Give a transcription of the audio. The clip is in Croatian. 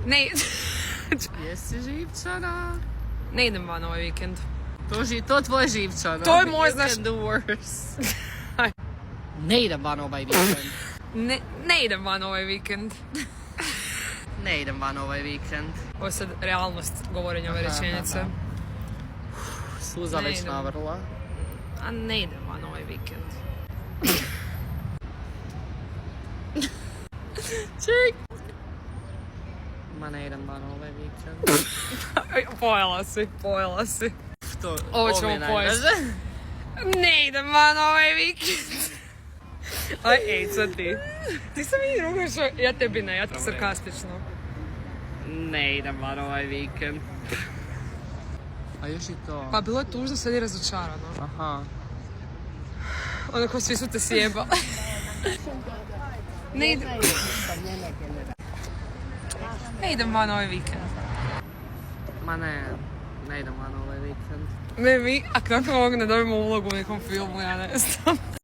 Ne, Jesi živčana? ne idem van ovaj vikend. To tvoje živčana. To je moj, znaš... You can do worse. Ne idem van ovaj vikend. Ne idem van ovaj vikend. Ne idem van ovaj vikend. Ovo je sad realnost govorenja ove rečenice. Suza Ne već idem. navrla. A ne idem van ovaj vikend. Ček! Ma ne idem van ovaj vikend. Pojela si. To, Ovo ćemo mi je pojesti. najdraže. Ne idem van ovaj vikend. Aj, ej, sad ti. Ti sam mi drugo što... Ja tebi ne, ja ti sarkastično. Ne idem van ovaj vikend. A još i to. Pa bilo je tužno, sad je razočarano. Aha. Onako, svi su te sjebali. Ne idem... Ne idem van ovaj vikend. Ma ne idem van ovaj vikend. A kako mogu ne dobijemo ulogu u nekom filmu, ja ne znam.